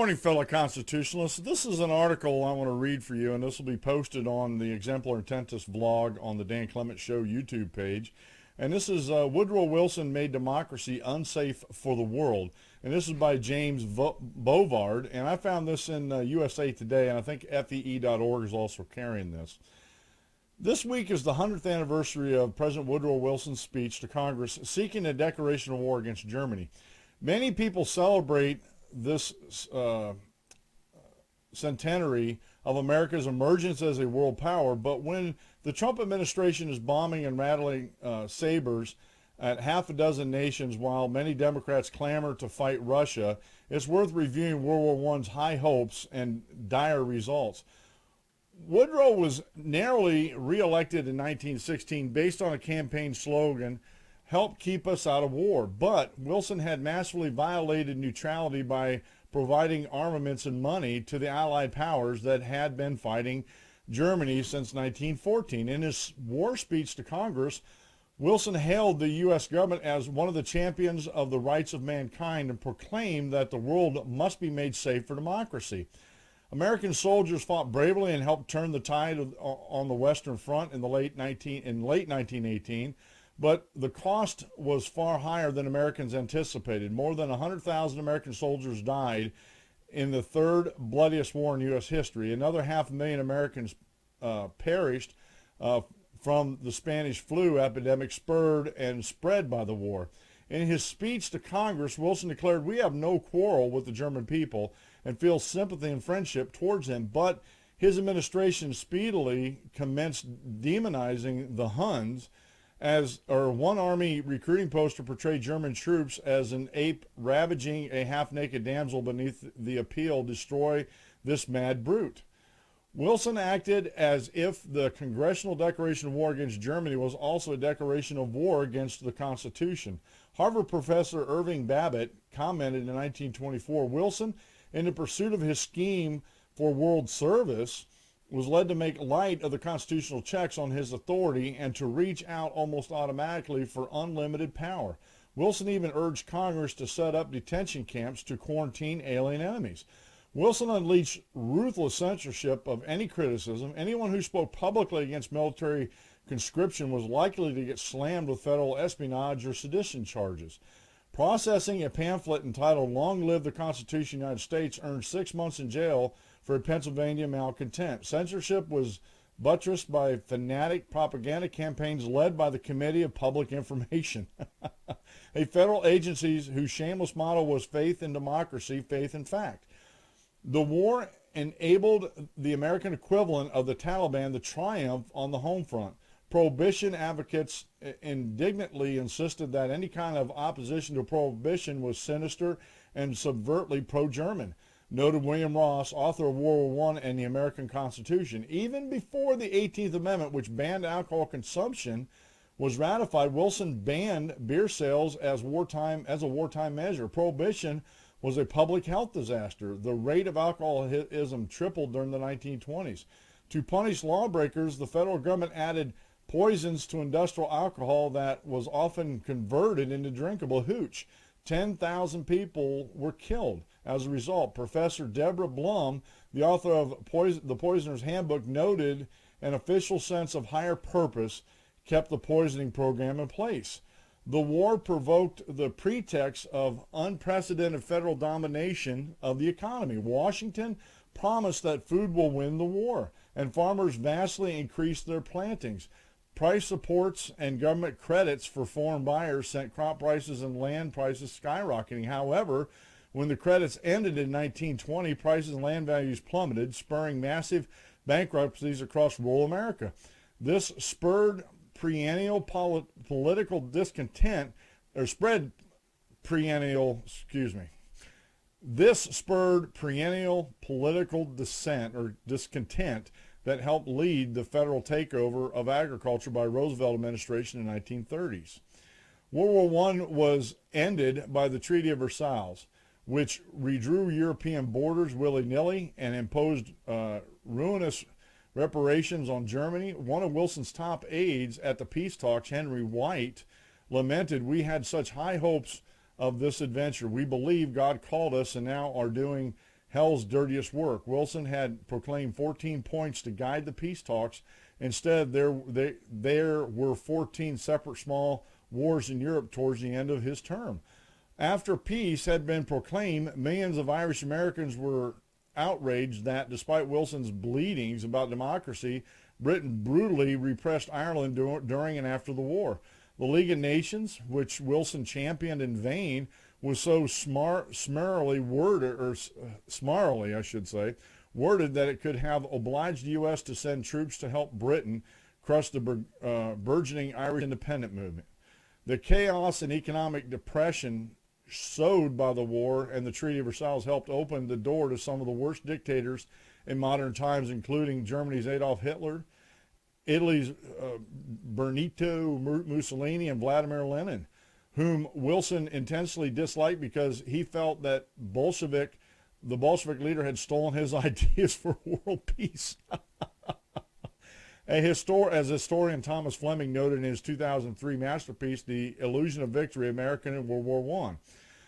morning, fellow constitutionalists. This is an article I want to read for you, and this will be posted on the Exemplar Intentus vlog on the Dan Clement Show YouTube page. And this is Woodrow Wilson Made Democracy Unsafe for the World. And this is by James Bovard. And I found this in USA Today, and I think FEE.org is also carrying this. This week is the 100th anniversary of President Woodrow Wilson's speech to Congress seeking a declaration of war against Germany. Many people celebrate this centenary of America's emergence as a world power, but when the Trump administration is bombing and rattling sabers at half a dozen nations while many Democrats clamor to fight Russia, it's worth reviewing World War I's high hopes and dire results. Woodrow was narrowly reelected in 1916 based on a campaign slogan, "Help keep us out of war." But Wilson had massively violated neutrality by providing armaments and money to the Allied powers that had been fighting Germany since 1914. In his war speech to Congress, Wilson hailed the U.S. government as one of the champions of the rights of mankind and proclaimed that the world must be made safe for democracy. American soldiers fought bravely and helped turn the tide on the Western Front in late 1918, but the cost was far higher than Americans anticipated. More than 100,000 American soldiers died in the third bloodiest war in U.S. history. Another 500,000 Americans perished from the Spanish flu epidemic spurred and spread by the war. In his speech to Congress, Wilson declared, "We have no quarrel with the German people and feel sympathy and friendship towards them," but his administration speedily commenced demonizing the Huns, one army recruiting poster portrayed German troops as an ape ravaging a half-naked damsel beneath the appeal, "Destroy this mad brute." Wilson acted as if the Congressional Declaration of War against Germany was also a declaration of war against the Constitution. Harvard professor Irving Babbitt commented in 1924, "Wilson, in the pursuit of his scheme for world service, was led to make light of the constitutional checks on his authority and to reach out almost automatically for unlimited power. Wilson even urged Congress to set up detention camps to quarantine alien enemies. Wilson unleashed ruthless censorship of any criticism. Anyone who spoke publicly against military conscription was likely to get slammed with federal espionage or sedition charges. Processing a pamphlet entitled 'Long Live the Constitution of the United States' earned 6 months in jail for a Pennsylvania malcontent. Censorship was buttressed by fanatic propaganda campaigns led by the Committee of Public Information, a federal agency whose shameless motto was faith in democracy, faith in fact. The war enabled the American equivalent of the Taliban to triumph on the home front. Prohibition advocates indignantly insisted that any kind of opposition to prohibition was sinister and subvertly pro-German," noted William Ross, author of World War I and the American Constitution. Even before the 18th Amendment, which banned alcohol consumption, was ratified, Wilson banned beer sales as a wartime measure. Prohibition was a public health disaster. The rate of alcoholism tripled during the 1920s. To punish lawbreakers, the federal government added poisons to industrial alcohol that was often converted into drinkable hooch. 10,000 people were killed as a result. Professor Deborah Blum, the author of The Poisoner's Handbook, noted an official sense of higher purpose kept the poisoning program in place. The war provoked the pretext of unprecedented federal domination of the economy. Washington promised that food will win the war, and farmers vastly increased their plantings. Price supports and government credits for foreign buyers sent crop prices and land prices skyrocketing. However, when the credits ended in 1920, prices and land values plummeted, spurring massive bankruptcies across rural America. This spurred perennial political discontent, or spread perennial, This spurred perennial political dissent or discontent that helped lead the federal takeover of agriculture by Roosevelt administration in the 1930s. World War I was ended by the Treaty of Versailles, which redrew European borders willy-nilly and imposed ruinous reparations on Germany. One of Wilson's top aides at the peace talks, Henry White, lamented, "We had such high hopes of this adventure. We believe God called us and now are doing hell's dirtiest work. Wilson had proclaimed 14 points to guide the peace talks. Instead, there were 14 separate small wars in Europe towards the end of his term. After peace had been proclaimed, millions of Irish Americans were outraged that, despite Wilson's bleatings about democracy, Britain brutally repressed Ireland during and after the war. The League of Nations, which Wilson championed in vain, was so smarrily worded that it could have obliged the U.S. to send troops to help Britain crush the burgeoning Irish independent movement. The chaos and economic depression sowed by the war and the Treaty of Versailles helped open the door to some of the worst dictators in modern times, including Germany's Adolf Hitler, Italy's Benito Mussolini, and Vladimir Lenin, whom Wilson intensely disliked because he felt that the Bolshevik leader had stolen his ideas for world peace. As historian Thomas Fleming noted in his 2003 masterpiece, The Illusion of Victory, America in World War I.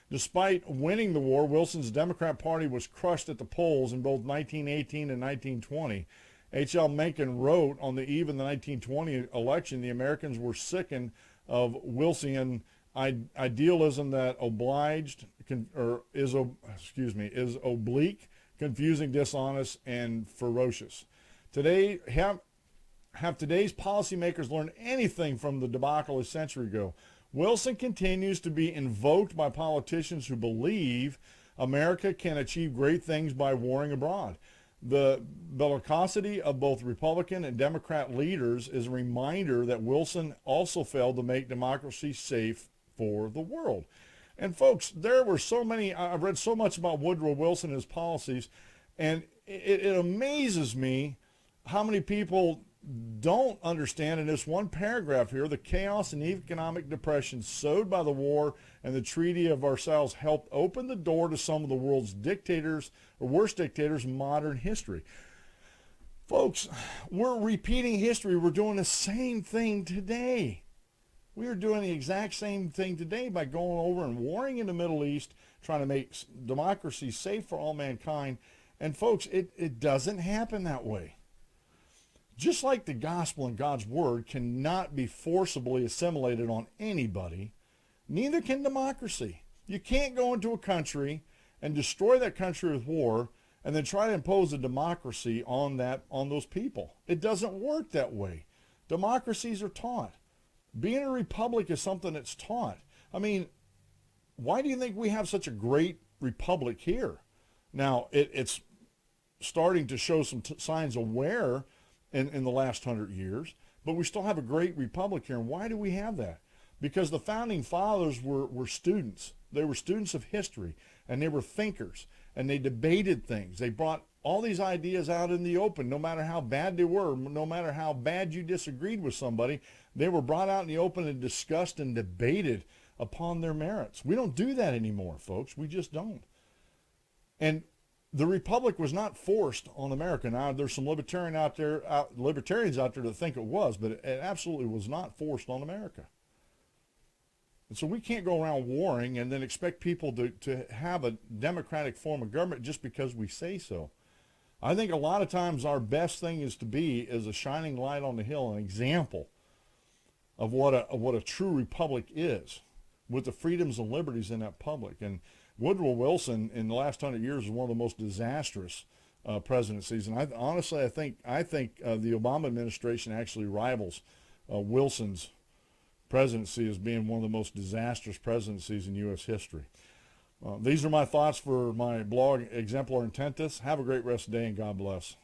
Despite winning the war, Wilson's Democrat Party was crushed at the polls in both 1918 and 1920. H.L. Mencken wrote on the eve of the 1920 election, the Americans were sickened of Wilsonian idealism that is oblique, confusing, dishonest, and ferocious. Today, have today's policymakers learned anything from the debacle a century ago? Wilson continues to be invoked by politicians who believe America can achieve great things by warring abroad. The bellicosity of both Republican and Democrat leaders is a reminder that Wilson also failed to make democracy safe for the world. And folks, I've read so much about Woodrow Wilson and his policies, and it amazes me how many people don't understand in this one paragraph here, the chaos and economic depression sowed by the war and the Treaty of Versailles helped open the door to some of the world's dictators, or worst dictators in modern history. Folks, we're repeating history. We're doing the same thing today. We are doing the exact same thing today by going over and warring in the Middle East, trying to make democracy safe for all mankind. And folks, it doesn't happen that way. Just like the gospel and God's word cannot be forcibly assimilated on anybody, neither can democracy. You can't go into a country and destroy that country with war and then try to impose a democracy on those people. It doesn't work that way. Democracies are taught. Being a republic is something that's taught. I mean, why do you think we have such a great republic here? Now, it's starting to show some signs of wear in the last 100 years, but we still have a great republic here. And why do we have that? Because the founding fathers were students. They were students of history, and they were thinkers, and they debated things. They brought all these ideas out in the open, no matter how bad they were, no matter how bad you disagreed with somebody, they were brought out in the open and discussed and debated upon their merits. We don't do that anymore, folks. We just don't. And the republic was not forced on America. Now, there's some libertarians out there that think it was, but it absolutely was not forced on America. And so we can't go around warring and then expect people to have a democratic form of government just because we say so. I think a lot of times our best thing is to be is a shining light on the hill, an example of what a true republic is, with the freedoms and liberties in that public. And Woodrow Wilson in the last 100 years is one of the most disastrous presidencies. And I think the Obama administration actually rivals Wilson's presidency as being one of the most disastrous presidencies in U.S. history. These are my thoughts for my blog, Exemplar Intentus. Have a great rest of the day, and God bless.